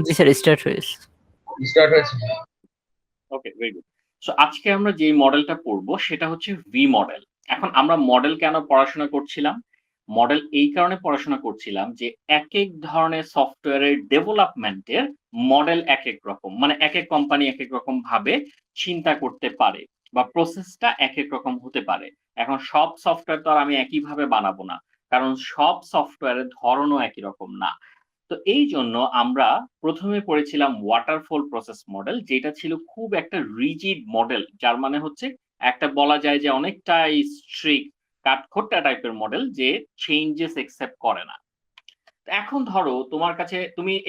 জি sir, start হয়েছে। Start হয়েছে। ওকে, very good. So আজকে আমরা যে মডেলটা পড়বো সেটা হচ্ছে ভি মডেল। এখন আমরা মডেল কেন পড়াশোনা করছিলাম? মডেল এই কারণে পড়াশোনা করছিলাম যে একেক ধরনের সফটওয়্যারের ডেভেলপমেন্টের মডেল একেক রকম। মানে একেক কোম্পানি একেক রকম ভাবে চিন্তা করতে পারে বা প্রসেসটা একেক রকম হতে পারে। এখন সব সফটওয়্যার তো আর আমি একইভাবে বানাবো না। কারণ সব সফটওয়্যারের ধরনও একই রকম না। তো এইজন্য আমরা ১ম এ পড়েছিলাম ওয়াটারফল প্রসেস মডেল, যেটা ছিল খুব একটা রিজিড মডেল। যার মানে হচ্ছে একটা বলা যায় যে অনেকটাই স্ট্রিক্ট কাঠখোট্টা টাইপের মডেল, যে চেঞ্জেস অ্যাকসেপ্ট করে না। তো এখন ধরো তোমার কাছে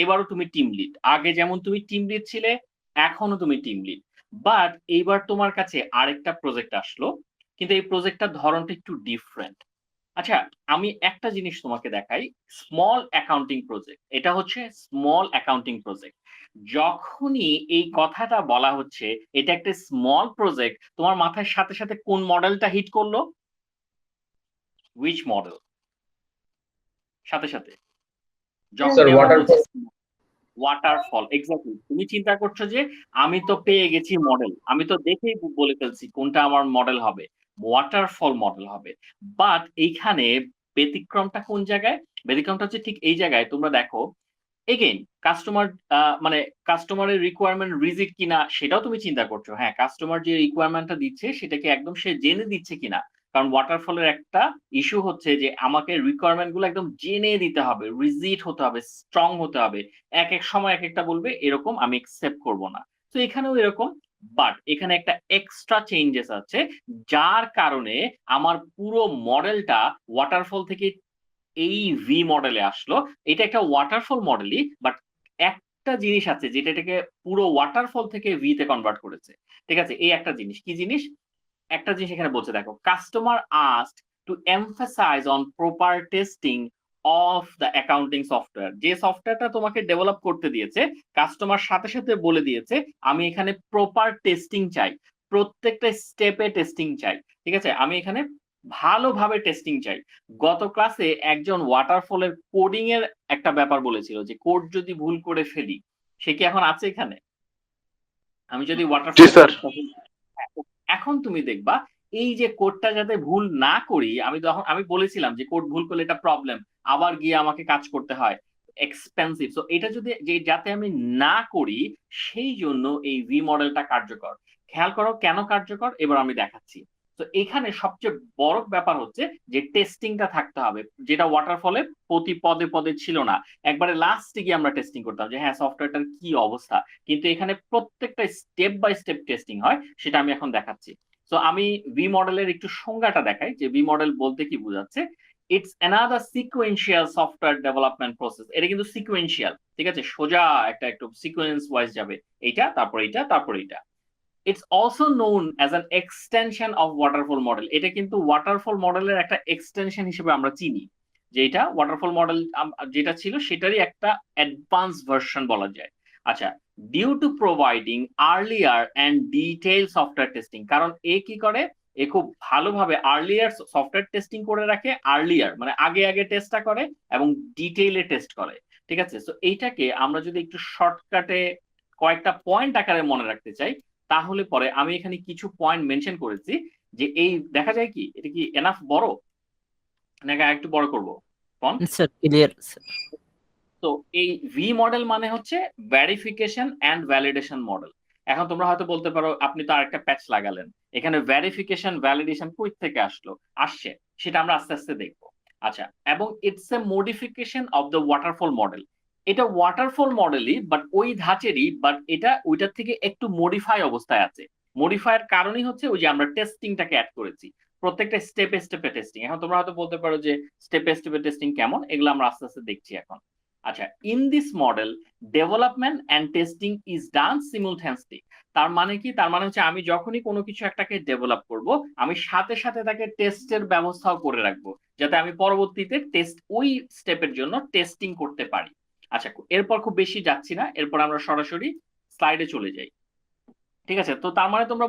এবারও তুমি টিম লিড। আগে যেমন তুমি টিম লিড ছিলে, এখনো তুমি টিম লিড। বাট এইবার তোমার কাছে আরেকটা প্রজেক্ট আসলো। কিন্তু এই প্রজেক্টটার ধরনটা একটু ডিফারেন্ট। আচ্ছা, আমি একটা জিনিস তোমাকে দেখাই। Small accounting project. এটা হচ্ছে স্মল অ্যাকাউন্টিং প্রজেক্ট। যখনই এই কথাটা বলা হচ্ছে এটা একটা স্মল প্রজেক্ট, তোমার মাথায় সাথে, সাথে কোন মডেলটা হিট করলো? which model? সাথে, সাথে। স্যার যখনই আমরা বলছি ওয়াটারফল। Waterfall, exactly. তুমি চিন্তা করছো যে আমি তো পেয়ে গেছি মডেল। আমি তো দেখেই বলে ফেলছি কোনটা আমার মডেল হবে। ওয়াটারফল মডেল হবে। বাট এইখানে ব্যতিক্রমটা কোন জায়গায়? ব্যতিক্রমটা হচ্ছে ঠিক এই জায়গায়। তোমরা দেখো, এগেইন কাস্টমার মানে কাস্টমারের রিকোয়ারমেন্ট রিজিড কিনা সেটাও তুমি চিন্তা করছো। হ্যাঁ, কাস্টমার যে রিকোয়ারমেন্টটা দিচ্ছে সেটা কি একদম সে জেনে দিচ্ছে কিনা? কারণ ওয়াটারফলের একটা ইস্যু হচ্ছে যে আমাকে রিকোয়ারমেন্ট গুলো একদম জেনে দিতে হবে, রিজিড হতে হবে, স্ট্রং হতে হবে। এক সময় একটা বলবে এরকম আমি একসেপ্ট করব না। তো এখানেও এরকম। বাট এখানে একটা এক্সট্রা চেঞ্জেস আছে, যার কারণে আমার পুরো মডেলটা ওয়াটারফল থেকে এই ভি মডেলে আসলো। এটা একটা ওয়াটারফল মডেলই, বাট একটা জিনিস আছে যেটা এটাকে পুরো ওয়াটারফল থেকে ভি তে কনভার্ট করেছে। ঠিক আছে? এই একটা জিনিস। কি জিনিস? একটা জিনিস এখানে বলছে, দেখো, customer asked to emphasize on proper testing of the accounting software. যে সফটওয়্যারটা তোমাকে ডেভেলপ করতে দিয়েছে, কাস্টমার সাথে সাথে বলে দিয়েছে আমি এখানে প্রপার টেস্টিং চাই, প্রত্যেকটা স্টেপে টেস্টিং চাই। ঠিক আছে? আমি এখানে ভালোভাবে টেস্টিং চাই। গত ক্লাসে একজন ওয়াটারফলের কোডিং এর একটা ব্যাপার বলেছিল যে কোড যদি ভুল করে ফেলি, সে কি এখন আছে এখানে? আমি যদি জি ওয়াটারফলের স্যার। এখন তুমি দেখবা এই যে কোডটা যাতে ভুল না করি, আমি বলেছিলাম যে কোড ভুল করলে এটা প্রবলেম, আবার গিয়ে আমাকে কাজ করতে হয়, এক্সপেন্সিভ। সো এটা যদি যাতে আমি না করি, সেই জন্য এই ভি মডেলটা কার্যকর। খেয়াল করো কেন কার্যকর, এবার আমি দেখাচ্ছি। তো এখানে সবচেয়ে বড় ব্যাপার হচ্ছে যে টেস্টিংটা থাকতে হবে, যেটা ওয়াটারফলে প্রতি পদে পদে ছিল না। একবারে লাস্টে গিয়ে আমরা টেস্টিং করতাম যে হ্যাঁ সফটওয়্যারটার কি অবস্থা, কিন্তু এখানে প্রত্যেকটা স্টেপ বাই স্টেপ টেস্টিং হয়, সেটা আমি এখন দেখাচ্ছি। তো আমি ভি মডেলের একটু সংজ্ঞাটা দেখাই যে ভি মডেল বলতে কি বোঝাচ্ছে। It's another sequential software development process. এটা কিন্তু সিকোয়েন্সিয়াল, ঠিক আছে? সোজা একটু সিকোয়েন্স ওয়াইজ যাবে, এইটা তারপর এইটা তারপর এইটা। It's also known as an extension of waterfall model. এটা কিন্তু ওয়াটারফল মডেলের একটা এক্সটেনশন হিসেবে আমরা চিনি, যে এটা ওয়াটারফল মডেল যেটা ছিল সেটারই একটা অ্যাডভান্স ভার্সন বলা যায়। আচ্ছা, due to providing earlier and detail software testing. কারণ এ কি করে, এ খুব ভালোভাবে আর্লিয়ার সফটওয়্যার টেস্টিং করে রাখে। আর্লিয়ার মানে আগে আগে টেস্টটা করে এবং ডিটেইলে টেস্ট করে। ঠিক আছে? তো এইটাকে আমরা যদি একটু শর্টকাটে কয়েকটা পয়েন্ট আকারে মনে রাখতে চাই, তাহলে পরে আমি এখানে কিছু পয়েন্ট মেনশন করেছি। যে এই দেখা যায় কি, এটা কি এনাফ বড় নাকি একটু বড় করব ফন্ট? Sir clear sir. তো এই ভি মডেল মানে হচ্ছে ভেরিফিকেশন এন্ড ভ্যালিডেশন মডেল। এখন তোমরা হয়তো বলতে পারো আপনি তো আরেকটা প্যাচ লাগালেন, এখানে ভেরিফিকেশন ভ্যালিডেশন কই থেকে আসছে সেটা আমরা আস্তে আস্তে দেখবো। আচ্ছা, এবং it's a modification of the waterfall model. এটা ওয়াটারফল মডেলই, বাট ওই ধাঁচেরই, বাট এটা ওইটার থেকে একটু মডিফাই অবস্থায় আছে। মডিফাইয়ের কারণই হচ্ছে ওই যে আমরা টেস্টিংটাকে অ্যাড করেছি, প্রত্যেকটা স্টেপে স্টেপে টেস্টিং। এখন তোমরা হয়তো বলতে পারো যে স্টেপে স্টেপে টেস্টিং কেমন, এগুলো আমরা আস্তে আস্তে দেখছি এখন। আচ্ছা, in this model development and testing is done simultaneously. তার মানে কি? তার মানে হচ্ছে আমি যখনই কোনো কিছু একটাকে ডেভেলপ করব, আমি সাথে সাথে তাকে টেস্টের ব্যবস্থাও করে রাখবো, যাতে আমি পরবর্তীতে টেস্ট ওই স্টেপের জন্য টেস্টিং করতে পারি। আচ্ছা, এরপর খুব বেশি যাচ্ছি না, এরপর আমরা সরাসরি স্লাইডে চলে যাই। ঠিক আছে? তো তার মানে তোমরা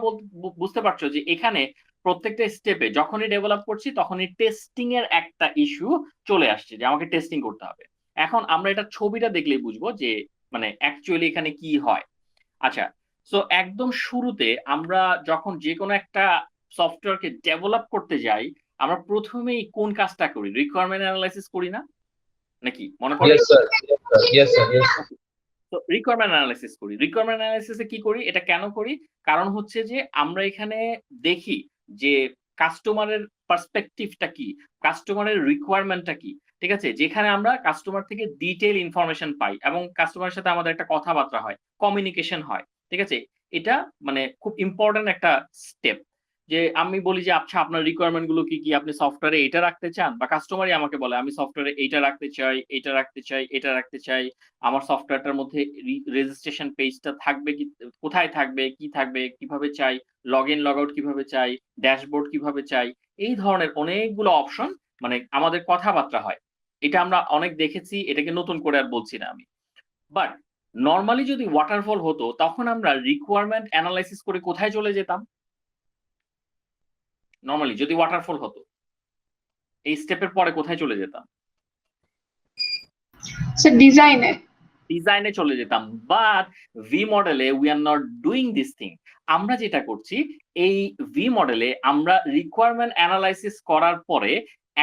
বুঝতে পারছো যে এখানে প্রত্যেকটা স্টেপে যখনই ডেভেলপ করছি তখনই টেস্টিং এর একটা ইস্যু চলে আসছে, যে আমাকে টেস্টিং করতে হবে। এখন আমরা এটা ছবিটা দেখলেই বুঝবো যে মানে অ্যাকচুয়ালি এখানে কি হয়। আচ্ছা, সো একদম শুরুতে আমরা যখন যে কোনো একটা সফটওয়্যারকে ডেভেলপ করতে যাই, আমরা প্রথমেই কোন কাজটা করি? রিকোয়ারমেন্ট অ্যানালাইসিস করি না? নাকি মনে পড়ে? Yes, sir. Yes, sir. Yes, sir. তো রিকোয়ারমেন্ট অ্যানালাইসিস করি। রিকোয়ারমেন্ট অ্যানালাইসিসে কি করি? এটা কেন করি? কারণ হচ্ছে যে আমরা এখানে দেখি যে কাস্টমারের পার্সপেক্টিভটা কি? কাস্টমারের রিকোয়ারমেন্টটা কি? ঠিক আছে? যেখানে আমরা কাস্টমার থেকে ডিটেইল ইনফরমেশন পাই এবং কাস্টমারের সাথে আমাদের একটা কথাবার্তা হয়, কমিউনিকেশন হয়। ঠিক আছে? এটা মানে খুব ইম্পোর্টেন্ট একটা স্টেপ। যে আমি বলি যে আচ্ছা আপনার রিকোয়ারমেন্ট গুলো কি, কি? আপনি সফটওয়্যারে এটা রাখতে চান? বা কাস্টমারই আমাকে বলে আমি সফটওয়্যারে এইটা রাখতে চাই, এইটা রাখতে চাই, এটা রাখতে চাই। আমার সফটওয়্যারটার মধ্যে রেজিস্ট্রেশন পেজটা থাকবে কি, কোথায় থাকবে, কি থাকবে, কিভাবে চাই, লগ ইন লগ আউট কিভাবে চাই, ড্যাশবোর্ড কিভাবে চাই, এই ধরনের অনেকগুলো অপশন মানে আমাদের কথাবার্তা হয়। এটা আমরা অনেক দেখেছি, এটাকে নতুন করে আর বলছি না আমি। বাট নরমালি যদি ওয়াটারফল হতো তখন আমরা রিকোয়ারমেন্ট অ্যানালাইসিস করে কোথায় চলে যেতাম? নরমালি যদি ওয়াটারফল হতো এই স্টেপের পরে কোথায় চলে যেতাম? স্যার ডিজাইনে। ডিজাইনে চলে যেতাম। বাট ভি মডেলে we are not doing this thing. আমরা যেটা করছি এই ভি মডেলে আমরা রিকোয়ারমেন্ট অ্যানালাইসিস করার পরে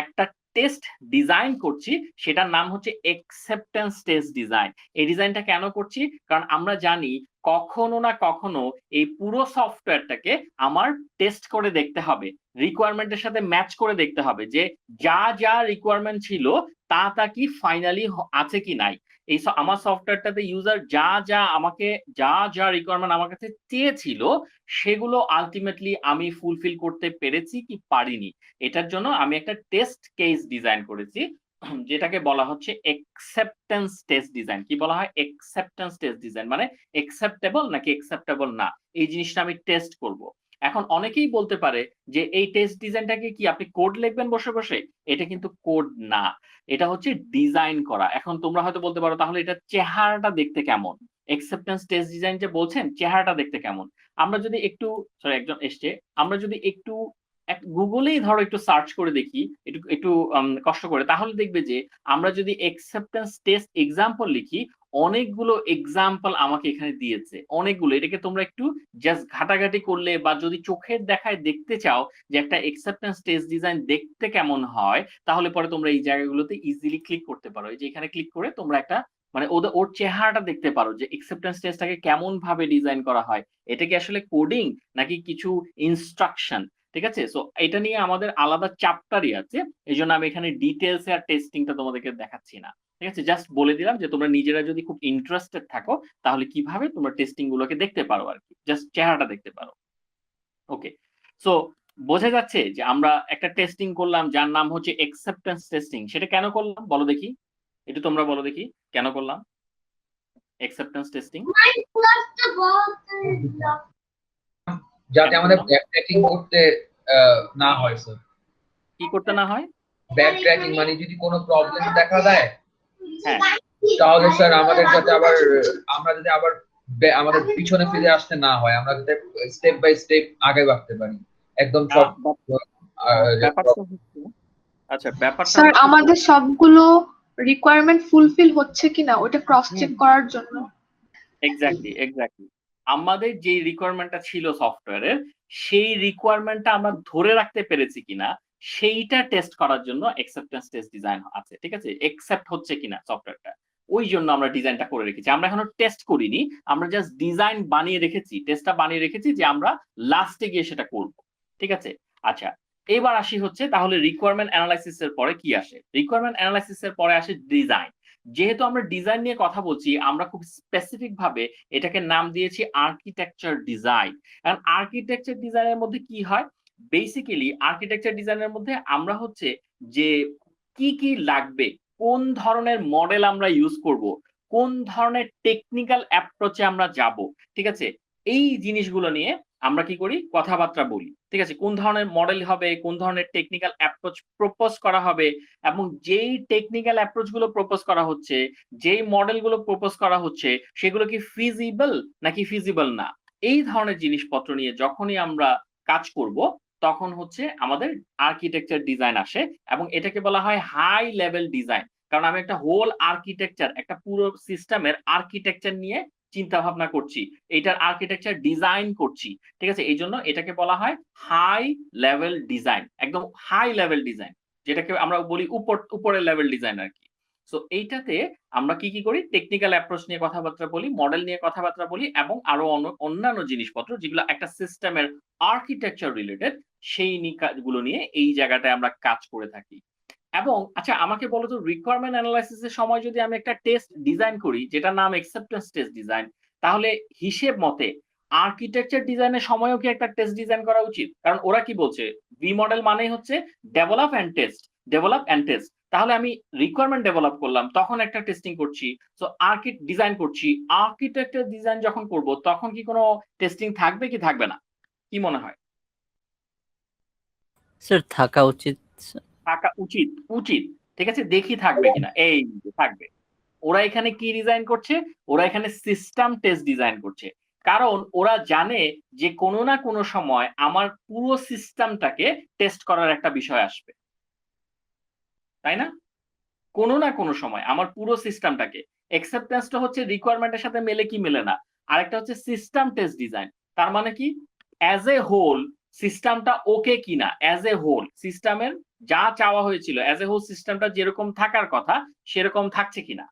একটা টেস্ট ডিজাইন করছি, সেটার নাম হচ্ছে অ্যাকসেপ্টেন্স টেস্ট ডিজাইন। এই ডিজাইনটা কেন করছি? কারণ আমরা জানি কখনো না কখনো এই পুরো সফটওয়্যারটাকে আমার টেস্ট করে দেখতে হবে, রিকোয়ারমেন্টের সাথে ম্যাচ করে দেখতে হবে যে যা যা রিকোয়ারমেন্ট ছিল তা কি ফাইনালি আছে কি নাই। এই আমার সফটওয়্যারটাতে ইউজার যা যা রিকোয়ারমেন্ট আমার কাছে চেয়েছিল সেগুলো আলটিমেটলি আমি ফুলফিল করতে পেরেছি কি পারিনি। এটার জন্য আমি একটা টেস্ট কেস ডিজাইন করেছি যেটাকে বলা হচ্ছে অ্যাকসেপ্টেন্স টেস্ট ডিজাইন। কি বলা হয়? অ্যাকসেপ্টেন্স টেস্ট ডিজাইন মানে অ্যাকসেপ্টেবল নাকি অ্যাকসেপ্টেবল না, এই জিনিসটা আমি টেস্ট করব। এখন অনেকেই বলতে পারে যে এই টেস্ট ডিজাইনটাকে কি আপনি কোড লিখবেন বসে বসে? এটা কিন্তু কোড না, এটা হচ্ছে ডিজাইন করা। এখন তোমরা হয়তো বলতে পারো তাহলে এটা চেহারাটা দেখতে কেমন? অ্যাকসেপ্টেন্স টেস্ট ডিজাইন যে বলছেন চেহারাটা দেখতে কেমন? আমরা যদি একটু সরি একজন এসছে, আমরা যদি একটু গুগলেই ধরো একটু সার্চ করে দেখি, একটু একটু কষ্ট করে, তাহলে দেখবে যে আমরা যদি অ্যাকসেপ্টেন্স টেস্ট এক্সাম্পল লিখি অনেকগুলো এক্সাম্পল আমাকে এখানে দিয়েছে, অনেকগুলো। এটাকে তোমরা একটু জাস্ট ঘাটাঘাটি করলে বা যদি চোখের দেখায় দেখতে চাও যে একটা অ্যাকসেপ্টেন্স টেস্ট ডিজাইন দেখতে কেমন হয়, তাহলে পরে তোমরা এই জায়গাগুলোতে ইজিলি ক্লিক করতে পারো। এই যে এখানে ক্লিক করে তোমরা একটা মানে ওর চেহারাটা দেখতে পারো যে অ্যাকসেপ্টেন্স টেস্টটাকে কেমন ভাবে ডিজাইন করা হয়, এটা কি আসলে কোডিং নাকি কিছু ইনস্ট্রাকশন। ঠিক আছে? সো এটা নিয়ে আমাদের আলাদা চ্যাপ্টারই আছে, এই জন্য আমি এখানে ডিটেলস আর টেস্টিংটা তোমাদেরকে দেখাচ্ছি না। ঠিক আছে? জাস্ট বলে দিলাম যে তোমরা নিজেরা যদি খুব ইন্টারেস্টেড থাকো তাহলে কিভাবে তোমরা টেস্টিং গুলোকে দেখতে পারো আর কি, জাস্ট চেহারাটা দেখতে পারো। ওকে, সো বোঝা যাচ্ছে যে আমরা একটা টেস্টিং করলাম যার নাম হচ্ছে অ্যাকসেপ্টেন্স টেস্টিং। সেটা কেন করলাম বলো দেখি, একটু তোমরা বলো দেখি কেন করলাম অ্যাকসেপ্টেন্স টেস্টিং? যাতে আমাদের ব্যাক ট্র্যাকিং করতে না হয় স্যার। কি করতে না হয়? ব্যাক ট্র্যাকিং মানে যদি কোনো প্রবলেম দেখা দেয় হ্যাঁ, তাহলে স্যার আমাদের যাতে আবার আমরা যদি আবার আমাদের পিছনে ফিরে আসতে না হয়, আমরা যাতে স্টেপ বাই স্টেপ আগে বাড়তে পারি একদম সব। ব্যাপারটা হচ্ছে আচ্ছা ব্যাপারটা স্যার হচ্ছে আমাদের সবগুলো রিকোয়ারমেন্ট ফুলফিল হচ্ছে কিনা ওটা ক্রস চেক করার জন্য। এক্স্যাক্টলি আমাদের যে রিকোয়ারমেন্টটা ছিল সফটওয়্যারের সেই রিকোয়ারমেন্টটা আমরা ধরে রাখতে পেরেছি কিনা সেইটা টেস্ট করার জন্য অ্যাকসেপ্টেন্স টেস্ট ডিজাইন আছে। ঠিক আছে? অ্যাকসেপ্ট হচ্ছে কিনা সফটওয়্যারটা, ওই জন্য আমরা ডিজাইনটা করে রেখেছি। আমরা এখনো টেস্ট করিনি, আমরা জাস্ট ডিজাইন বানিয়ে রেখেছি, টেস্টটা বানিয়ে রেখেছি যে আমরা লাস্টে গিয়ে সেটা করব। ঠিক আছে? আচ্ছা, এবার আসি হচ্ছে তাহলে রিকোয়ারমেন্ট অ্যানালাইসিস এর পরে কি আসে? রিকোয়ারমেন্ট অ্যানালাইসিস এর পরে আসে ডিজাইন। যেহেতু আমরা ডিজাইন নিয়ে কথা বলছি, আমরা খুব স্পেসিফিক ভাবে এটাকে নাম দিয়েছি আর্কিটেকচার ডিজাইন। কারণ আর্কিটেকচার ডিজাইনের মধ্যে কি হয়, বেসিক্যালি আর্কিটেকচার ডিজাইনের মধ্যে আমরা হচ্ছে যে কি কি লাগবে, কোন ধরনের মডেল আমরা ইউজ করব, কোন ধরনের টেকনিক্যাল অ্যাপ্রোচে আমরা যাব, ঠিক আছে, এই জিনিসগুলো নিয়ে আমরা কি করি, কথাবার্তা বলি। ঠিক আছে? কোন ধরনের মডেল হবে, কোন ধরনের টেকনিক্যাল অ্যাপ্রোচ প্রপোজ করা হবে, এবং যেই টেকনিক্যাল অ্যাপ্রোচ গুলো প্রপোজ করা হচ্ছে, যেই মডেল গুলো প্রপোজ করা হচ্ছে সেগুলো কি ফিজিবল নাকি ফিজিবল না, এই ধরনের জিনিসপত্র নিয়ে যখনই আমরা কাজ করব তখন হচ্ছে আমাদের আর্কিটেকচার ডিজাইন আসে, এবং এটাকে বলা হয় হাই লেভেল ডিজাইন। কারণ আমি একটা হোল আর্কিটেকচার, একটা পুরো সিস্টেমের আর্কিটেকচার নিয়ে চিন্তা ভাবনা করছি, এটার আর্কিটেকচার ডিজাইন করছি, ঠিক আছে? এই জন্য এটাকে বলা হয় হাই লেভেল ডিজাইন, একদম হাই লেভেল ডিজাইন, যেটাকে আমরা বলি উপরের লেভেল ডিজাইন আর কি। সো এইটাতে আমরা কি কি করি, টেকনিক্যাল অ্যাপ্রোচ নিয়ে কথাবার্তা বলি, মডেল নিয়ে কথাবার্তা বলি, এবং আরো অন্যান্য জিনিসপত্র যেগুলো একটা সিস্টেমের আর্কিটেকচার রিলেটেড, সেই কাজগুলো নিয়ে এই জায়গাটায় আমরা কাজ করে থাকি। এবং আচ্ছা আমাকে বলো তো, রিকোয়ারমেন্ট অ্যানালাইসিস এর সময় যদি আমি একটা টেস্ট ডিজাইন করি যেটার নাম অ্যাকসেপ্টেন্স টেস্ট ডিজাইন, তাহলে হিসেব মতে আর্কিটেকচার ডিজাইনের সময়ও কি একটা টেস্ট ডিজাইন করা উচিত? কারণ ওরা কি বলছে, ভি মডেল মানেই হচ্ছে develop and test, develop and test. তাহলে আমি রিকোয়ারমেন্ট ডেভেলপ করলাম, তখন একটা টেস্টিং করছি, সো ডিজাইন করছি, আর্কিটেকচার ডিজাইন যখন করব তখন কি কোনো টেস্টিং থাকবে কি থাকবে না, কি মনে হয়? স্যার থাকা উচিত। থাকা উচিত, উচিত, ঠিক আছে, দেখি থাকবে কিনা। এই যে থাকবে। ওরা এখানে কি ডিজাইন করছে, ওরা এখানে সিস্টেম টেস্ট ডিজাইন করছে, কারণ ওরা জানে যে কোনো না কোনো সময় আমার পুরো সিস্টেমটাকে টেস্ট করার একটা বিষয় আসবে, তাই না? কোনো না কোনো সময় আমার পুরো সিস্টেমটাকে, অ্যাকসেপ্টেন্সটা হচ্ছে রিকোয়ারমেন্টের সাথে মেলে কি মেলে না, আরেকটা হচ্ছে সিস্টেম টেস্ট ডিজাইন। তার মানে কি, অ্যাজ এ হোল সিস্টেমটা ওকে কিনা, অ্যাজ এ হোল সিস্টেমের যা চাওয়া হয়েছিল, অ্যাজ এ হোল সিস্টেমটা যেরকম থাকার কথা সেরকম থাকছে কিনা।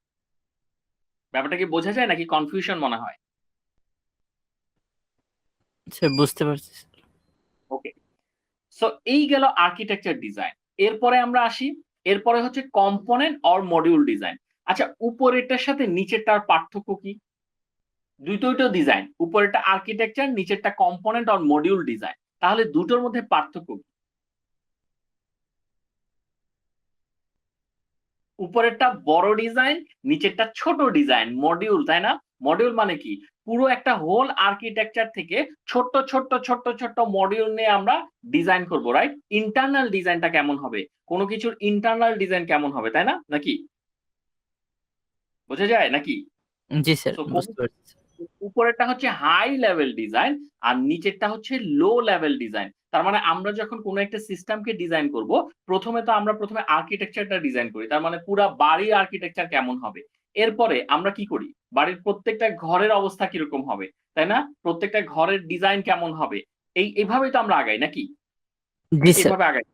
ব্যাপারটা কি বোঝা যায় নাকি কনফিউশন মনে হয়? স্যার বুঝতে পারছি। ওকে, সো এই গেল আর্কিটেকচার ডিজাইন। এরপরে আমরা আসি, এরপরে হচ্ছে কম্পোনেন্ট অর মডিউল ডিজাইন। আচ্ছা, উপরেরটার সাথে নিচেরটার পার্থক্য কি? দুটোই ডিজাইন, উপরেরটা আর্কিটেকচার, নিচেরটা কম্পোনেন্ট অর মডিউল ডিজাইন, তাহলে দুটোর মধ্যে পার্থক্য কি? উপরেরটা বড় ডিজাইন, নিচেরটা ছোট ডিজাইন, মডিউল, তাই না? মডিউল মানে কি, পুরো একটা হোল আর্কিটেকচার থেকে ছোট্ট ছোট্ট ছোট্ট ছোট্ট মডিউল নিয়ে আমরা ডিজাইন করব, রাইট? ইন্টারনাল ডিজাইনটা কেমন হবে, কোনো কিছুর ইন্টারনাল ডিজাইন কেমন হবে, তাই না? নাকি বোঝা যায় নাকি? জি স্যার So, বুঝতে পারছি। উপরেরটা হচ্ছে হাই লেভেল ডিজাইন আর নিচেরটা হচ্ছে লো লেভেল ডিজাইন। তার মানে আমরা যখন কোনো একটা সিস্টেমকে ডিজাইন করব, প্রথমে আর্কিটেকচারটা ডিজাইন করি, তার মানে পুরো বাড়ির আর্কিটেকচার কেমন হবে। এরপরে আমরা কি করি, বাড়ির প্রত্যেকটা ঘরের অবস্থা কিরকম হবে, তাই না? প্রত্যেকটা ঘরের ডিজাইন কেমন হবে, এইভাবেই তো আমরা আগাই নাকি? জি স্যার। এইভাবে আগাই,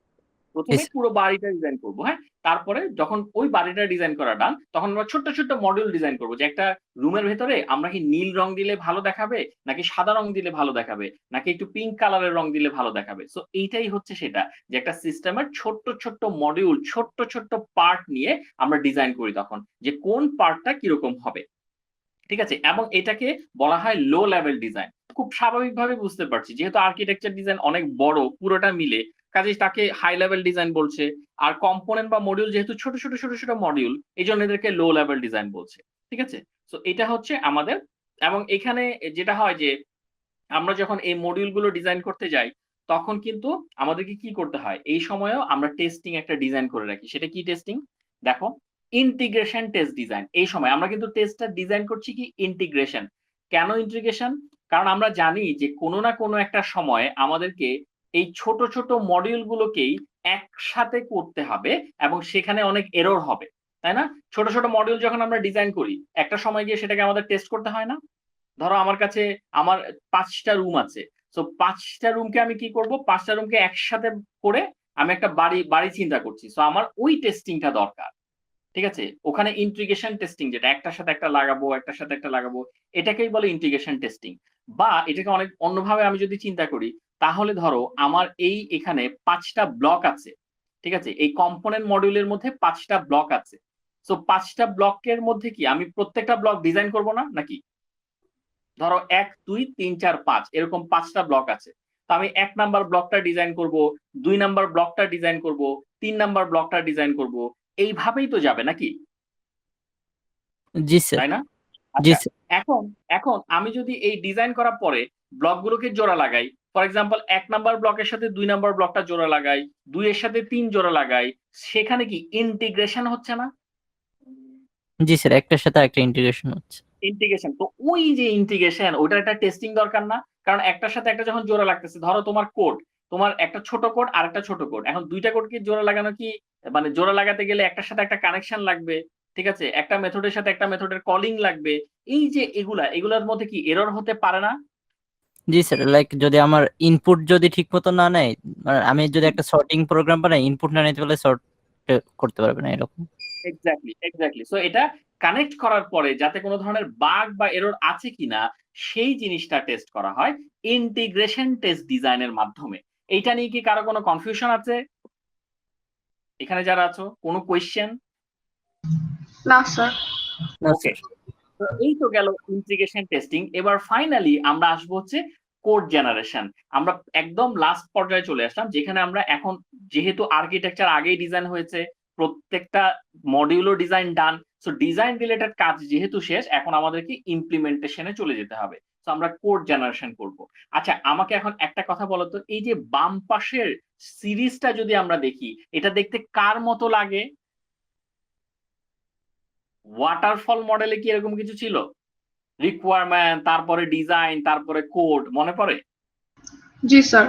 প্রথমে পুরো বাড়িটা ডিজাইন করবো, হ্যাঁ, তারপরে যখন ওই বাড়িটা ডিজাইন করা ডান, তখন আমরা ছোট্ট ছোট্ট মডিউল ডিজাইন করবো, যে একটা রুমের ভেতরে আমরা কি নীল রং দিলে ভালো দেখাবে, নাকি সাদা রং দিলে ভালো দেখাবে, নাকি একটু পিঙ্ক কালারের রং দিলে ভালো দেখাবে। সো এইটাই হচ্ছে সেটা, যে একটা সিস্টেমের ছোট্ট ছোট্ট মডিউল, ছোট্ট ছোট্ট পার্ট নিয়ে আমরা ডিজাইন করি তখন, যে কোন পার্টটা কিরকম হবে, ঠিক আছে? এবং এটাকে বলা হয় লো লেভেল ডিজাইন। খুব স্বাভাবিকভাবে বুঝতে পারছি, যেহেতু আর্কিটেকচার ডিজাইন অনেক বড়, পুরোটা মিলে, কাজেই তাকে হাই লেভেল ডিজাইন বলছে। আর কম্পোনেন্ট বা মডিউল যেহেতু ছোট ছোট ছোট ছোট মডিউল, এই জন্য এদেরকে লো লেভেল ডিজাইন বলছে, ঠিক আছে? সো এটা হচ্ছে আমাদের। এবং এখানে যেটা হয় যে আমরা যখন এই মডিউলগুলো ডিজাইন করতে যাই, তখন কিন্তু আমাদেরকে কি করতে হয়, এই সময়েও আমরা টেস্টিং একটা ডিজাইন করে রাখি। সেটা কি টেস্টিং? দেখো, ইন্টিগ্রেশন টেস্ট ডিজাইন। এই সময় আমরা কিন্তু টেস্টটা ডিজাইন করছি কি ইন্টিগ্রেশন। কেন ইন্টিগ্রেশন? কারণ আমরা জানি যে কোনো না কোনো একটা সময় আমাদেরকে এই ছোট ছোট মডিউলগুলোকেই একসাথে করতে হবে, এবং সেখানে অনেক এরর হবে, তাই না? ছোট ছোট মডিউল যখন আমরা ডিজাইন করি, একটা সময় গিয়ে সেটাকে আমাদের টেস্ট করতে হয় না? ধরো আমার কাছে আমার 5টা রুম আছে, সো 5টা রুমকে আমি কি করব, 5টা রুমকে একসাথে করে আমি একটা বাড়ি চিন্তা করছি, সো আমার ওই টেস্টিংটা দরকার, ঠিক আছে? ওখানে ইন্টিগ্রেশন টেস্টিং, যেটা একটার সাথে একটা লাগাবো, একটার সাথে একটা লাগাবো, এটাকেই বলে ইন্টিগ্রেশন টেস্টিং। বা এটাকে অনেক অন্যভাবে আমি যদি চিন্তা করি, তাহলে ধরো আমার এখানে 5টা ব্লক আছে, ঠিক আছে? এই কম্পোনেন্ট মডিউলের মধ্যে 5টা ব্লক আছে, সো 5টা ব্লকের মধ্যে কি আমি প্রত্যেকটা ব্লক ডিজাইন করব না নাকি? ধরো 1 2 3 4 5 এরকম 5টা ব্লক আছে, তো আমি 1 নাম্বার ব্লকটা ডিজাইন করব, 2 নাম্বার ব্লকটা ডিজাইন করব, 3 নাম্বার ব্লকটা ডিজাইন করব, এইভাবেই তো যাবে নাকি? জি স্যার। তাই না? জি আচ্ছা, স্যার। এখন এখন আমি যদি এই ডিজাইন করার পরে ব্লকগুলোকে জোড়া লাগাই, ফর এক্সাম্পল 1 নাম্বার ব্লকের সাথে 2 নাম্বার ব্লকটা জোড়া লাগাই, 2 এর সাথে 3 জোড়া লাগাই, সেখানে কি ইন্টিগ্রেশন হচ্ছে না? জি স্যার, একটার সাথে একটা ইন্টিগ্রেশন হচ্ছে। ইন্টিগ্রেশন, তো ওই যে ইন্টিগ্রেশন, ওটার একটা টেস্টিং দরকার না? কারণ একটার সাথে একটা যখন জোড়া লাগতেছে, ধরো তোমার কোড তোমার একটা ছোট কোড আর একটা ছোট কোড, এখন দুইটা কোড কি জোড়া লাগানো কি, মানে জোড়া লাগাতে গেলে একটার সাথে একটা কানেকশন লাগবে, ঠিক আছে, একটা মেথডের সাথে একটা মেথডের কলিং লাগবে। এই যে এগুলার মধ্যে কি এরর হতে পারে না? জি স্যার, লাইক যদি আমার ইনপুট যদি ঠিক মতো না নেয়, মানে আমি যদি একটা সর্টিং প্রোগ্রাম বানাই, ইনপুট না নিতে পারলে সর্ট করতে পারবে না এরকম। এক্স্যাক্টলি। সো এটা কানেক্ট করার পরে যাতে কোনো ধরনের বাগ বা এরর আছে কিনা সেই জিনিসটা টেস্ট করা হয় ইন্টিগ্রেশন টেস্ট ডিজাইনের মাধ্যমে। এইটা নিয়ে কি কারো কোনো কনফিউশন আছে এখানে যারা আছো? কোনো কোয়েশ্চেন? না স্যার। না ওকে, স্যার। তো এই তো গেল ইন্টিগ্রেশন টেস্টিং। এবার ফাইনালি আমরা আসবো হচ্ছে কোড জেনারেশন। আমরা একদম লাস্ট পর্যায়ে চলে আসলাম, যেখানে আমরা এখন যেহেতু আর্কিটেকচার আগেই ডিজাইন হয়েছে, প্রত্যেকটা মডিউলও ডিজাইন ডান, সো ডিজাইন রিলেটেড কাজ যেহেতু শেষ, এখন আমাদেরকে ইমপ্লিমেন্টেশনে চলে যেতে হবে। তো আমরা কোড জেনারেশন করব। আচ্ছা, আমাকে এখন একটা কথা বলো তো, এই যে বাম পাশের সিরিজটা যদি আমরা দেখি, এটা দেখতে কার মতো লাগে? ওয়াটারফল মডেলে কি এরকম কিছু ছিল? রিকোয়ারমেন্ট, তারপরে ডিজাইন, তারপরে কোড, মনে পড়ে? জি স্যার।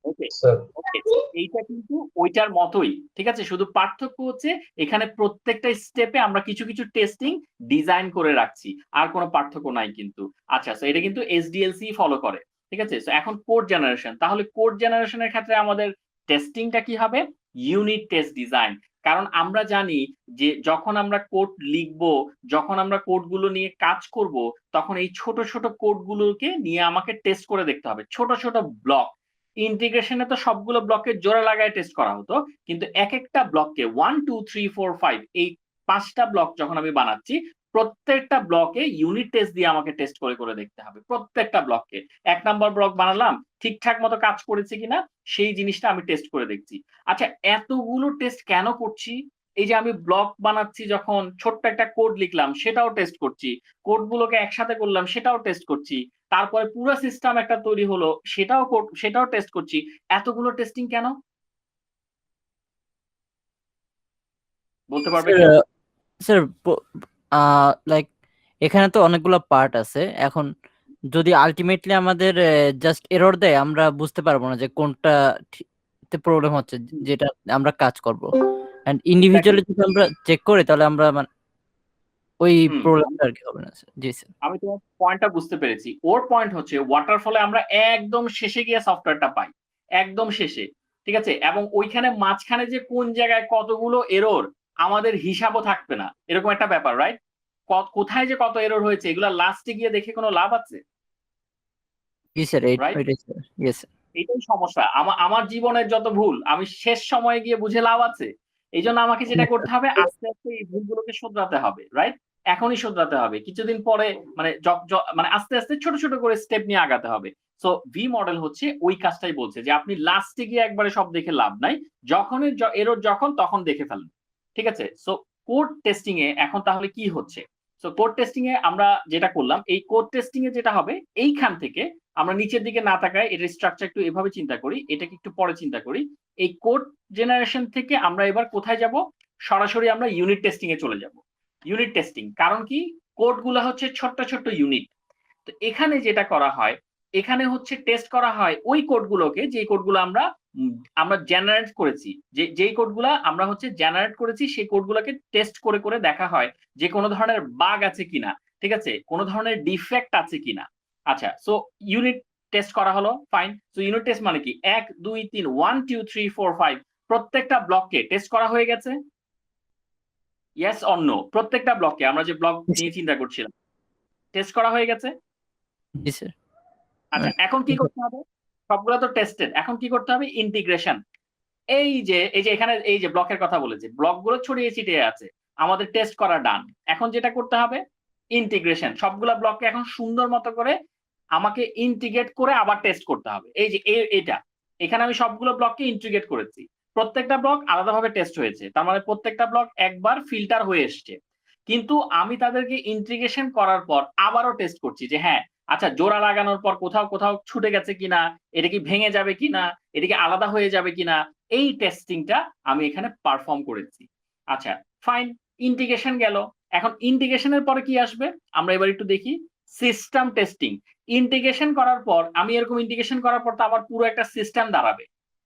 ওকে স্যার ওকে, এইটা কিন্তু ওইটার মতোই, ঠিক আছে, শুধু পার্থক্য হচ্ছে এখানে প্রত্যেকটা স্টেপে আমরা কিছু কিছু টেস্টিং ডিজাইন করে রাখছি, আর কোনো পার্থক্য নাই কিন্তু। আচ্ছা, তো এটা কিন্তু এসডিএলসি ফলো করে, ঠিক আছে। তো এখন কোড জেনারেশন, তাহলে কোড জেনারেশনের ক্ষেত্রে আমাদের টেস্টিংটা কি হবে? Unit test design. কারণ আমরা জানি যে যখন আমরা কোড লিখবো, যখন আমরা কোডগুলো নিয়ে কাজ করব, তখন এই ছোট ছোট কোডগুলোকে নিয়ে আমাকে টেস্ট করে দেখতে হবে, ছোট ছোট ব্লক। ইন্টিগ্রেশনে তো সবগুলো ব্লকে জোড়া লাগায় টেস্ট করা হতো, কিন্তু এক একটা ব্লককে 1 2 3 4 5 এই 5টা ব্লক যখন আমি বানাচ্ছি, প্রত্যেকটা ব্লকে ইউনিট টেস্ট দিয়ে আমাকে টেস্ট করে করে দেখতে হবে। প্রত্যেকটা ব্লককে 1 নাম্বার ব্লক বানালাম, ঠিকঠাক মতো কাজ করেছে কিনা সেই জিনিসটা আমি টেস্ট করে দেখছি। আচ্ছা, এতগুলো টেস্ট কেন করছি? এই যে আমি ব্লক বানাচ্ছি, যখন ছোট্ট একটা কোড লিখলাম সেটাও টেস্ট করছি, কোডগুলোকে একসাথে করলাম সেটাও টেস্ট করছি, তারপরে পুরো সিস্টেম একটা তৈরি হলো সেটাও টেস্ট করছি। এতগুলো টেস্টিং কেন বলতে পারবে স্যার, কেউ? স্যার লাইক এখানে তো অনেকগুলো পার্ট আছে। এখন যদি আলটিমেটলি আমাদের জাস্ট এরর দেয়, আমরা বুঝতে পারবো না যে কোনটা প্রবলেম হচ্ছে, যেটা আমরা কাজ করব। এন্ড ইন্ডিভিজুয়ালি যদি আমরা চেক করি, তাহলে আমরা ওই প্রবলেমটা আর কি হবে না স্যার। জি স্যার। আমি তোমার পয়েন্টটা বুঝতে পেরেছি। ওর পয়েন্ট হচ্ছে ওয়াটারফলে আমরা একদম শেষে গিয়ে সফটওয়্যারটা পাই, একদম শেষে, ঠিক আছে, এবং ওইখানে মাঝখানে যে কোন জায়গায় কতগুলো এরর আমাদের হিসাবও থাকবে না, এরকম একটা ব্যাপার, রাইট? কোথায় যে কত এরর হয়েছে এগুলা লাস্টে গিয়ে দেখে কোনো লাভ আছে? জি স্যার, রাইট, এইটাই স্যার। Yes sir. এইটাই সমস্যা। আমার জীবনের যত ভুল আমি শেষ সময়ে গিয়ে বুঝে লাভ আছে? এই জন্য আমাকে যেটা করতে হবে, আস্তে আস্তে এই ভুলগুলোকে শোধরাতে হবে, রাইট? এখনই শোধরাতে হবে, কিছুদিন পরে মানে মানে আস্তে আস্তে ছোট ছোট করে স্টেপ নিয়ে আগাতে হবে। সো ভি মডেল হচ্ছে ওই কাজটাই বলছে, যে আপনি লাস্টে গিয়ে একবারে সব দেখে লাভ নাই, যখনই এরর যখন তখন দেখে ফেলেন, ঠিক আছে। সো কোড টেস্টিং এ এখন তাহলে কি হচ্ছে? সো কোড টেস্টিং এ আমরা যেটা করলাম, এই কোড টেস্টিং এ যেটা হবে, এইখান থেকে আমরা নিচের দিকে না তাকায় এটার স্ট্রাকচার একটু এভাবে চিন্তা করি, এটাকে একটু পরে চিন্তা করি। এই কোড জেনারেশন থেকে আমরা এবার কোথায় যাব? সরাসরি আমরা ইউনিট টেস্টিং এ চলে যাব। ইউনিট টেস্টিং কারণ কি? কোড গুলা হচ্ছে ছোট্ট ছোট্ট ইউনিট। তো এখানে যেটা করা হয়, এখানে হচ্ছে টেস্ট করা হয় ওই কোডগুলোকে, যে কোডগুলো আমরা জেনারেট করেছি, যেই কোডগুলো আমরা হচ্ছে জেনারেট করেছি, সেই কোডগুলোকে টেস্ট করে করে দেখা হয় যে কোনো ধরনের বাগ আছে কিনা, ঠিক আছে, কোনো ধরনের ডিফেক্ট আছে কিনা। আচ্ছা, সো ইউনিট টেস্ট করা হলো, ফাইন। সো ইউনিট টেস্ট মানে কি? 1 2 3 1 2 3 4 5 প্রত্যেকটা ব্লককে টেস্ট করা হয়ে গেছে? Yes or no? প্রত্যেকটা ব্লককে, আমরা যে ব্লক নিয়ে চিন্তা করছিলাম, টেস্ট করা হয়ে গেছে? জি স্যার। আচ্ছা, এখন কি করতে হবে? সবগুলো তো টেস্টেড, এখন কি করতে হবে? ইন্টিগ্রেশন। এই যে এখানে এই যে ব্লকের কথা বলেছি, ব্লকগুলো ছড়িয়ে ছিটিয়ে আছে, আমাদের টেস্ট করা ডান। এখন যেটা করতে হবে ইন্টিগ্রেশন, সবগুলা ব্লককে এখন সুন্দর মতো করে আমাকে ইন্টিগ্রেট করে আবার টেস্ট করতে হবে। এই যে এটা এখানে আমি সবগুলো ব্লককে ইন্টিগ্রেট করেছি, প্রত্যেকটা ব্লক আলাদাভাবে টেস্ট হয়েছে, তার মানে প্রত্যেকটা ব্লক একবার ফিল্টার হয়ে এসছে। কিন্তু আমি তাদেরকে ইন্টিগ্রেশন করার পর আবারও টেস্ট করছি যে হ্যাঁ, আচ্ছা, জোড়া লাগানোর পর কোথাও কোথাও ছুটে গেছে কিনা, এটা কি ভেঙে যাবে কিনা, এটা কি আলাদা হয়ে যাবে কিনা, এই টেস্টিংটা আমি এখানে পারফর্ম করেছি। আচ্ছা, ফাইন, ইন্টিগ্রেশন গেল। এখন ইন্টিগ্রেশনের পরে কি আসবে আমরা এবার একটু দেখি। System testing. ইন্টিগ্রেশন করার পর আমি এরকম ইন্টিগ্রেশন করার পর তো আমার পুরো একটা সিস্টেম দাঁড়াবে,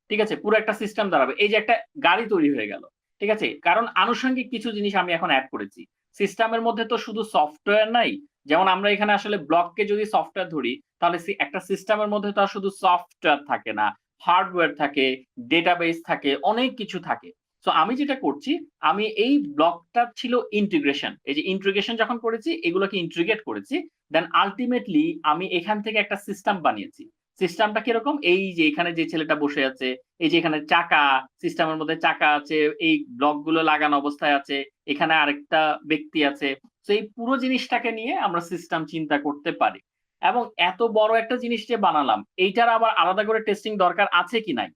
ঠিক আছে, পুরো একটা সিস্টেম দাঁড়াবে, এই যে একটা গাড়ি তৈরি হয়ে গেল, ঠিক আছে, কারণ আনুষঙ্গিক কিছু জিনিস আমি এখন অ্যাড করেছি। সিস্টেমের মধ্যে তো শুধু সফটওয়্যার নাই, যেমন আমরা এখানে আসলে ব্লককে যদি সফটওয়্যার ধরি তাহলে একটা সিস্টেমের মধ্যে তো আর শুধু সফটওয়্যার থাকে না, হার্ডওয়্যার থাকে, ডেটাবেস থাকে, অনেক কিছু থাকে। সো আমি যেটা করছি, আমি এই ব্লকটা ছিল ইন্টিগ্রেশন, এই যে ইন্টিগ্রেশন যখন করেছি এগুলোকে ইন্টিগ্রেট করেছি, দেন আলটিমেটলি আমি এখান থেকে একটা সিস্টেম বানিয়েছি। সিস্টেমটা কিরকম, এই যে এখানে যে ছেলেটা বসে আছে, এই যে এখানে চাকা, সিস্টেমের মধ্যে চাকা আছে, এই ব্লকগুলো লাগানো অবস্থায় আছে, এখানে আরেকটা ব্যক্তি আছে। তো এই পুরো জিনিসটাকে নিয়ে আমরা সিস্টেম চিন্তা করতে পারি। এবং এত বড় একটা জিনিস যে বানালাম, এইটার আবার আলাদা করে টেস্টিং দরকার আছে কি নাই,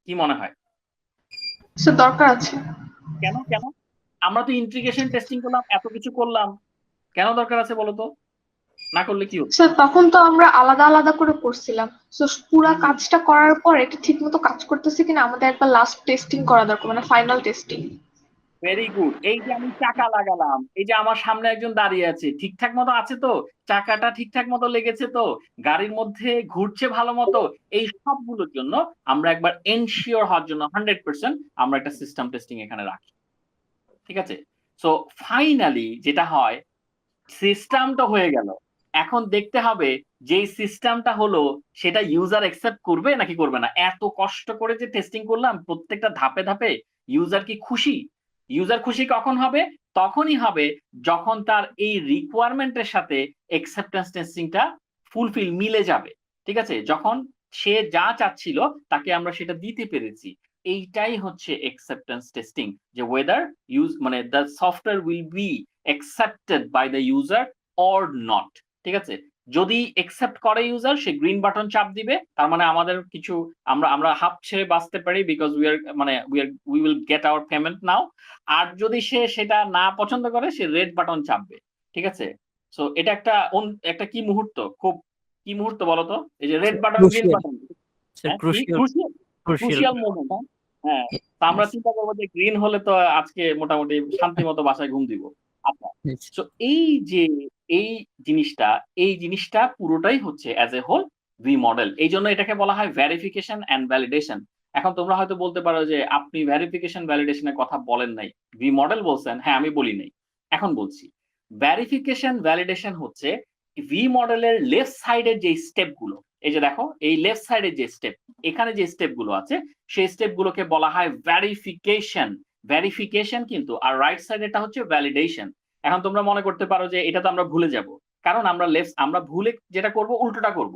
কি মনে হয়? সে দরকার আছে। কেন কেন? আমরা তো ইন্টিগ্রেশন টেস্টিং করলাম, এত কিছু করলাম, কেন দরকার আছে বলো তো? না করলে কি হতো? স্যার তখন তো আমরা আলাদা আলাদা করে করছিলাম, তো পুরো কাজটা করার পর এটা ঠিক মতো কাজ করতেছে কিনা আমাদের একবার লাস্ট টেস্টিং করা দরকার, মানে ফাইনাল টেস্টিং। Very good. এই যে আমি চাকা লাগালাম, এই যে আমার সামনে একজন দাঁড়িয়ে আছে, ঠিকঠাক মতো আছে তো, চাকাটা ঠিকঠাক মতো লেগেছে তো, গাড়ির মধ্যে ঘুরছে ভালো মতো, এই সবগুলোর জন্য আমরা একবার এনশিওর হওয়ার জন্য 100% আমরা একটা সিস্টেম টেস্টিং এখানে রাখি, ঠিক আছে। সো ফাইনালি যেটা হয়, সিস্টেমটা হয়ে গেল, এখন দেখতে হবে যে সিস্টেমটা হলো সেটা ইউজার অ্যাকসেপ্ট করবে নাকি করবে না। এত কষ্ট করে যে টেস্টিং করলাম প্রত্যেকটা ধাপে ধাপে, ইউজার কি খুশি? ইউজার খুশি কখন হবে? তখনই হবে যখন তার এই রিকোয়ারমেন্টের সাথে অ্যাকসেপ্টেন্স টেস্টিংটা ফুলফিল মিলে যাবে, ঠিক আছে, যখন সে যা চাচ্ছিল তাকে আমরা সেটা দিতে পেরেছি। এইটাই হচ্ছে অ্যাকসেপ্টেন্স টেস্টিং, যে ওয়েদার মানে the software will be accepted by the user or not, ঠিক আছে। যদি একসেপ্ট করে ইউজার, সে গ্রিন বাটন চাপ দিবে, তার মানে আমাদের কিছু আমরা হাফ ছেড়ে বাঁচতে পারি, because we will get our payment now. আর যদি সে সেটা না পছন্দ করে, সে রেড বাটন চাপবে, ঠিক আছে। সো এটা একটা কি মুহূর্ত, খুব কি মুহূর্ত বলতো, এই যে red button green button, crucial moment. হ্যাঁ, তো আমরা চিন্তা করবো যে গ্রিন হলে তো আজকে মোটামুটি শান্তি মতো বাসায় ঘুম দিব। আচ্ছা, তো এই জিনিসটা পুরোটাই হচ্ছে as a whole V model. এই জন্য এটাকে বলা হয় ভেরিফিকেশন এন্ড ভ্যালিডেশন। এখন তোমরা হয়তো বলতে পারো যে আপনি ভেরিফিকেশন ভ্যালিডেশনের কথা বলেন নাই, ভি মডেল বলছেন। হ্যাঁ, আমি বলি নাই, এখন বলছি। ভেরিফিকেশন ভ্যালিডেশন হচ্ছে ভি মডেলের লেফট সাইডের যে স্টেপ গুলো, এই যে দেখো এই লেফট সাইডের যে স্টেপ, এখানে যে স্টেপ গুলো আছে সেই স্টেপ গুলোকে বলা হয় ভেরিফিকেশন কিন্তু, আর রাইট সাইডেরটা হচ্ছে ভ্যালিডেশন। এখন তোমরা মনে করতে পারো যে এটা তো আমরা ভুলে যাব, কারণ আমরা ভুলে যেটা করব উল্টোটা করব,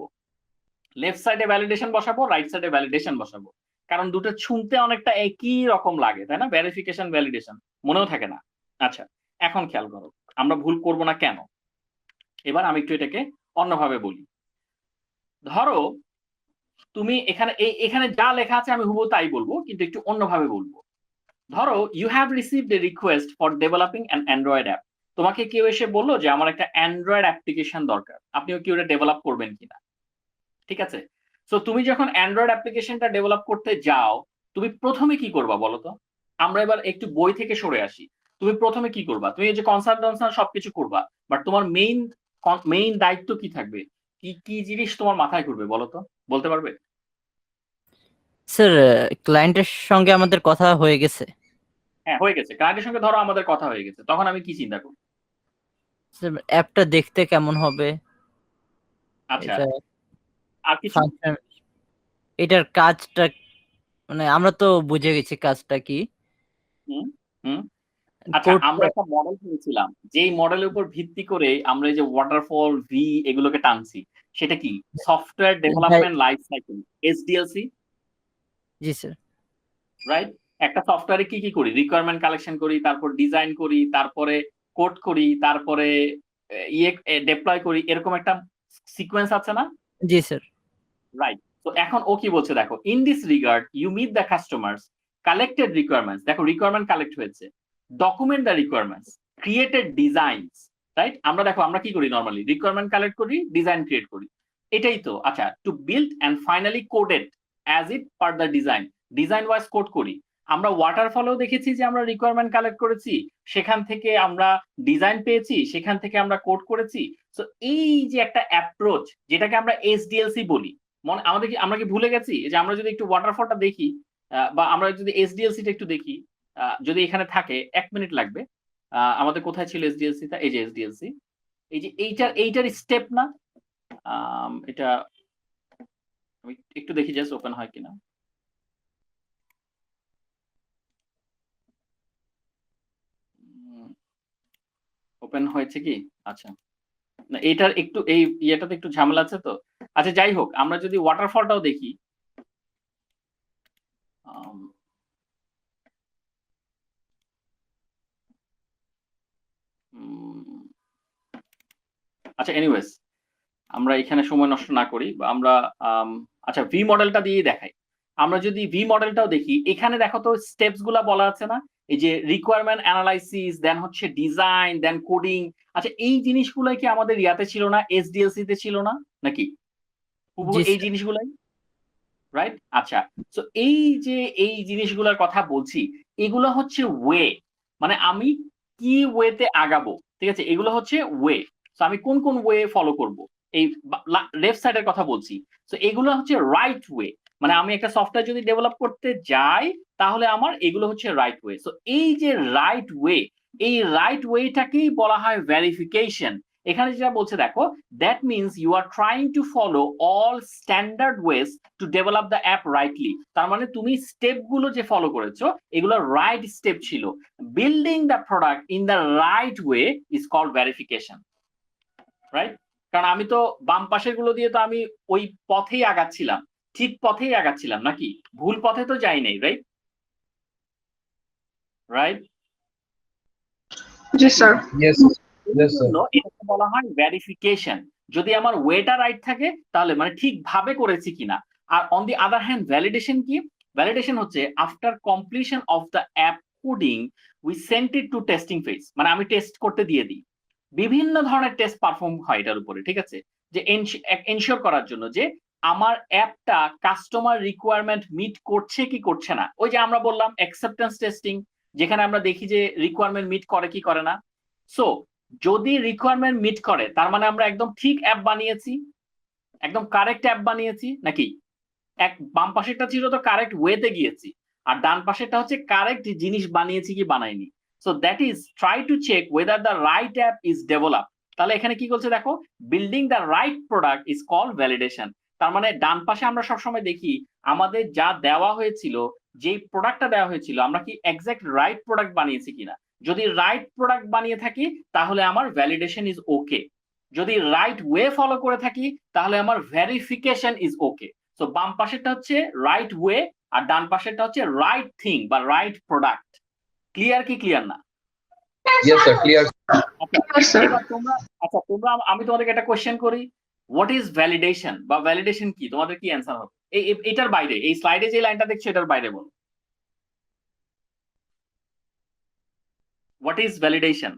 লেফট সাইডে ভ্যালিডেশন বসাবো, রাইট সাইডে ভ্যালিডেশন বসাবো, কারণ দুটো শুনতে অনেকটা একই রকম লাগে, তাই না? ভেরিফিকেশন ভ্যালিডেশন মনেও থাকে না। আচ্ছা, এখন খেয়াল করো আমরা ভুল করব না কেন। এবার আমি একটু এটাকে অন্যভাবে বলি। ধরো তুমি এখানে যা লেখা আছে আমি হুবহু তাই বলবো, কিন্তু একটু অন্যভাবে বলবো। ধরো you have received a request for developing an Android app. তোমাকে কেউ এসে বললো যে আমার একটা অ্যান্ড্রয়েড অ্যাপ্লিকেশন দরকার, আপনিও কি ওটা ডেভেলপ করবেন কিনা, ঠিক আছে। সো তুমি যখন অ্যান্ড্রয়েড অ্যাপ্লিকেশনটা ডেভেলপ করতে যাও, তুমি প্রথমে কি করবা বলো তো? আমরা এবার একটু বই থেকে সরে আসি। তুমি প্রথমে কি করবা? তুমি এই যে কনসালটেন্সি সবকিছু করবা, বাট তোমার মেইন দায়িত্ব কি থাকবে? কি জিনিস তোমার মাথায় ঘুরবে বলো তো, বলতে পারবে? স্যার, ক্লায়েন্টের সঙ্গে আমাদের কথা হয়ে গেছে। হ্যাঁ, হয়ে গেছে। ক্লায়েন্টের সঙ্গে ধরো আমাদের কথা হয়ে গেছে, তখন আমি কি চিন্তা করব? অ্যাপটা দেখতে কেমন হবে, আচ্ছা, এটা আর কিছু? ফাংশন, এটার কাজটা, মানে আমরা তো বুঝে গেছি কাজটা কি। আচ্ছা, আমরা একটা মডেল কিনেছিলাম, যেই মডেলের উপর ভিত্তি করে আমরা এই যে ওয়াটারফল ভি এগুলোকে টানছি, সেটা কি? Software development life cycle, SDLC. জি স্যার। রাইট? একটা সফটওয়্যারে কি কি করি? রিকোয়ারমেন্ট কালেকশন করি, তারপর ডিজাইন করি, তারপরে কোড করি, তারপরে ডেপ্লয় করি, এরকম একটা সিকোয়েন্স আছে না? জি স্যার। রাইট। তো এখন ও কি বলছে দেখো, in this regard you meet the customers, collected requirements, দেখো রিকোয়ারমেন্ট কালেক্ট হয়েছে, document the requirements, created designs. Right? আমরা কি করি নরমালি? রিকোয়ারমেন্ট কালেক্ট করি, ডিজাইন ক্রিয়েট করি, এটাই তো। আচ্ছা, to build and finally coded as it per the design wise code করি। আমরা ওয়াটারফলেও দেখেছি যে আমরা রিকোয়ারমেন্ট কালেক্ট করেছি, সেখান থেকে আমরা ডিজাইন পেয়েছি, সেখান থেকে আমরা কোড করেছি। সো এই যে একটা অ্যাপ্রোচ যেটাকে আমরা এসডিএলসি বলি, আমরা কি ভুলে গেছি যে আমরা যদি একটু ওয়াটারফলটা দেখি বা আমরা যদি এসডিএলসিটা একটু দেখি, যদি এখানে থাকে 1 মিনিট লাগবে। আমাদের কোথায় ছিল এসডিএলসিটা? এই যে এসডিএলসি, এই যে এইটার স্টেপ না, এটা আমি একটু দেখি জাস্ট ওপেন হয় কিনা। ওপেন হয়েছে কি? আচ্ছা, না এইটার একটু এই ইয়েটাতে একটু ঝামেলা আছে তো। আচ্ছা যাই হোক, আমরা যদি ওয়াটারফলটাও দেখি, আচ্ছা এনিওয়েজ আমরা এখানে সময় নষ্ট না করি, আমরা আচ্ছা ভি মডেলটা দিয়ে দেখাই। আমরা যদি ভি মডেলটাও দেখি, এখানে দেখো তো স্টেপস গুলা বলা আছে না, এই যে রিকোয়ারমেন্ট অ্যানালাইসিস, দেন হচ্ছে ডিজাইন, দেন কোডিং। আচ্ছা এই জিনিসগুলাই কি আমাদের ইয়াতে ছিল না, এসডিএলসি তে ছিল না নাকি? এই জিনিসগুলাই, রাইট? আচ্ছা, তো এই জিনিসগুলোর কথা বলছি, এগুলো হচ্ছে ওয়ে, মানে আমি কি ওয়েতে আগাবো, ঠিক আছে? এগুলো হচ্ছে ওয়ে। তো আমি কোন কোন ওয়ে ফলো করব, এই লেফট সাইডের কথা বলছি। তো এগুলো হচ্ছে রাইট ওয়ে, মানে আমি একটা সফটওয়্যার যদি ডেভেলপ করতে যাই তাহলে আমার এগুলো হচ্ছে রাইট ওয়ে। তো এই যে রাইট ওয়ে, এই রাইট ওয়েটাকেই বলা হয় ভেরিফিকেশন। এখানে যেটা বলছে দেখো, that means you are trying to follow all standard ways to develop the app rightly. তার মানে তুমি স্টেপ গুলো যে ফলো করেছো এগুলো রাইট স্টেপ ছিল। Building the product in the right way is called verification, right? কারণ আমি তো বাম পাশের গুলো দিয়ে তো আমি ওই পথেই আগাচ্ছিলাম, ঠিক পথেই আগাচ্ছিলাম, নাকি ভুল পথে তো যাই নাই, রাইট? রাইট? জি স্যার। এটাকে বলা হয় ভেরিফিকেশন। যদি আমার ওয়েটা রাইট থাকে তাহলে মানে ঠিকভাবে করেছি কিনা। আর on the other hand validation কি? ভ্যালিডেশন হচ্ছে after completion of the app coding we sent it to testing phase, মানে আমি টেস্ট করতে দিয়ে দিই। বিভিন্ন ধরনের টেস্ট পারফর্ম হয় এটার উপরে, ঠিক আছে? যে এনশিওর করার জন্য যে আমার অ্যাপটা কাস্টমার রিকোয়ারমেন্ট মিট করছে কি করছে না। ওই যে আমরা বললাম অ্যাকসেপ্টেন্স টেস্টিং, যেখানে আমরা দেখি যে রিকোয়ারমেন্ট মিট করে কি করে না। সো যদি রিকোয়ারমেন্ট মিট করে তার মানে আমরা একদম ঠিক অ্যাপ বানিয়েছি, একদম কারেক্ট অ্যাপ বানিয়েছি, নাকি? বাম পাশেরটা ছিল তো কারেক্ট ওয়েতে গিয়েছি, আর ডান পাশেরটা হচ্ছে কারেক্ট জিনিস বানিয়েছি কি বানাইনি। So that is try to check whether the right app is develop. তাহলে এখানে কি বলছে দেখো, building the right product is called validation. তার মানে ডান পাশে আমরা সবসময় দেখি আমাদের যা দেওয়া হয়েছিল, যেই প্রোডাক্টটা দেওয়া হয়েছিল, আমরা কি এক্সাক্ট রাইট প্রোডাক্ট বানিয়েছি কিনা। যদি রাইট প্রোডাক্ট বানিয়ে থাকি তাহলে আমার ভ্যালিডেশন ইজ ওকে। যদি রাইট ওয়ে ফলো করে থাকি তাহলে আমার ভেরিফিকেশন ইজ ওকে। সো বাম পাশেরটা হচ্ছে রাইট ওয়ে আর ডান পাশেরটা হচ্ছে রাইট থিং বা রাইট প্রোডাক্ট। ক্লিয়ার কি ক্লিয়ার না? Yes sir, clear. আচ্ছা তোমরা, আমি তোমাদেরকে একটা কোশ্চেন করি, হোয়াট ইজ ভ্যালিডেশন বা ভ্যালিডেশন কি? তোমাদের কি অ্যান্সার হবে? এটার বাইরে, এই স্লাইডে যে লাইনটা দেখছো এটার বাইরে বলো, what is validation?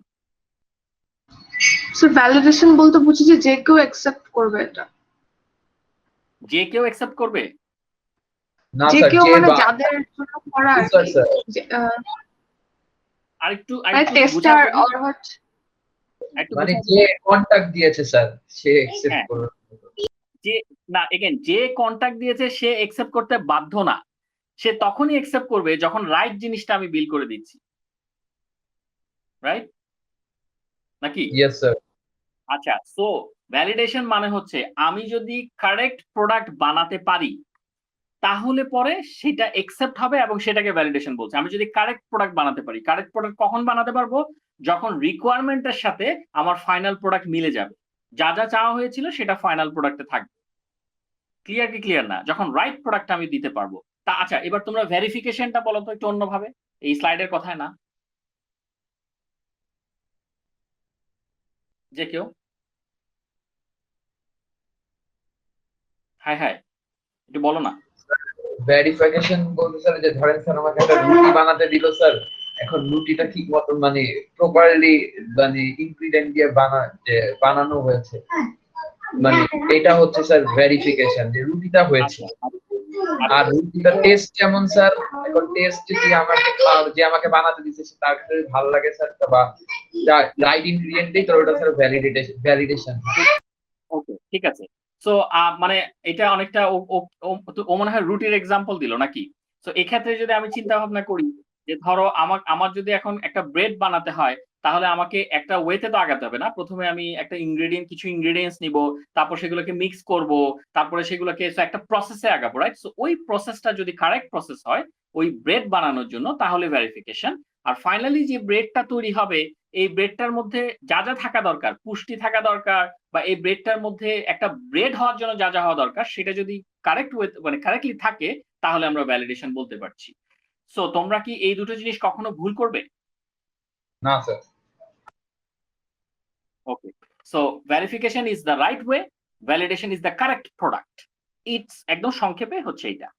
So validation বলতে বুঝি যে যে কেউ অ্যাকসেপ্ট করবে এটা। যে কেউ অ্যাকসেপ্ট করবে? না যে স্যার, কেউ যে মানে যাদের জন্য করা আর স্যার কি। স্যার আরেকটু টেস্টার অর হোয়াট, মানে যে কন্টাক্ট দিয়েছে স্যার সে অ্যাকসেপ্ট করবে। যে না, এগেন যে কন্টাক্ট দিয়েছে সে অ্যাকসেপ্ট করতে বাধ্য না, সে তখনই অ্যাকসেপ্ট করবে যখন রাইট জিনিসটা আমি বিল করে দিচ্ছি, রাইট নাকি? Yes sir. আচ্ছা, সো ভ্যালিডেশন মানে হচ্ছে আমি যদি কারেক্ট প্রোডাক্ট বানাতে পারি তাহলে পরে সেটা অ্যাকসেপ্ট হবে এবং সেটাকে ভ্যালিডেশন বলছে। আমি যদি কারেক্ট প্রোডাক্ট বানাতে পারি, কারেক্ট প্রোডাক্ট কখন বানাতে পারবো? যখন রিকোয়ারমেন্টের সাথে আমার ফাইনাল প্রোডাক্ট মিলে যাবে, যা যা চাওয়া হয়েছিল সেটা ফাইনাল প্রোডাক্টে থাকবে। ক্লিয়ার কি ক্লিয়ার না? যখন রাইট প্রোডাক্ট আমি দিতে পারবো। তা আচ্ছা, এবার তোমরা ভেরিফিকেশনটা বলো তো একটু অন্যভাবে, এই স্লাইডের কথায় না। যে কেউ, হ্যাঁ হ্যাঁ একটু বলো না। ভেরিফিকেশন বলতে স্যার যে ধরেন স্যার আমাকে একটা রুটি বানাতে দিল স্যার, এখন রুটিটা ঠিক মতো মানে প্রপারলি মানে ইনগ্রেডিয়েন্ট দিয়ে বানানো হয়েছে, মানে এটা হচ্ছে স্যার ভেরিফিকেশন যে রুটিটা হয়েছে। আর রুটিটা টেস্ট কেমন স্যার? এখন টেস্ট যদি যে আমাকে বানাতে দিচ্ছে তার কাছে যদি ভালো লাগে স্যার, বা রাইট ইনগ্রিডিয়েন্ট দেই তো ওটা স্যার ভ্যালিডেশন। ওকে, ঠিক আছে। সো মানে এটা অনেকটা ও মনে হয় রুটির এক্সাম্পল দিল নাকি? সো এক্ষেত্রে যদি আমি চিন্তা ভাবনা করি যে ধরো আমার যদি এখন একটা ব্রেড বানাতে হয়, তাহলে আমাকে একটা ওয়েতে তো আগাতে হবে না? প্রথমে আমি একটা কিছু ইনগ্রেডিয়েন্টস নিব, তারপর সেগুলোকে মিক্স করব, তারপরে সেগুলোকে একটা প্রসেসে আগাবো, রাইট? সো ওই প্রসেসটা যদি কারেক্ট প্রসেস হয় ওই ব্রেড বানানোর জন্য, তাহলে ভেরিফিকেশন। আর ফাইনালি যে ব্রেডটা তৈরি হবে, এই ব্রেডটার মধ্যে যা যা থাকা দরকার, পুষ্টি থাকা দরকার, বা এই ব্রেডটার মধ্যে একটা ব্রেড হওয়ার জন্য যা যা হওয়া দরকার, সেটা যদি কারেক্ট মানে কারেক্টলি থাকে, তাহলে আমরা ভ্যালিডেশন বলতে পারছি। সো তোমরা কি এই দুটো জিনিস কখনো ভুল করবে? না sir. Okay, so verification is the right way, validation is the correct product. It's একদম সংক্ষেপে হচ্ছে এটা।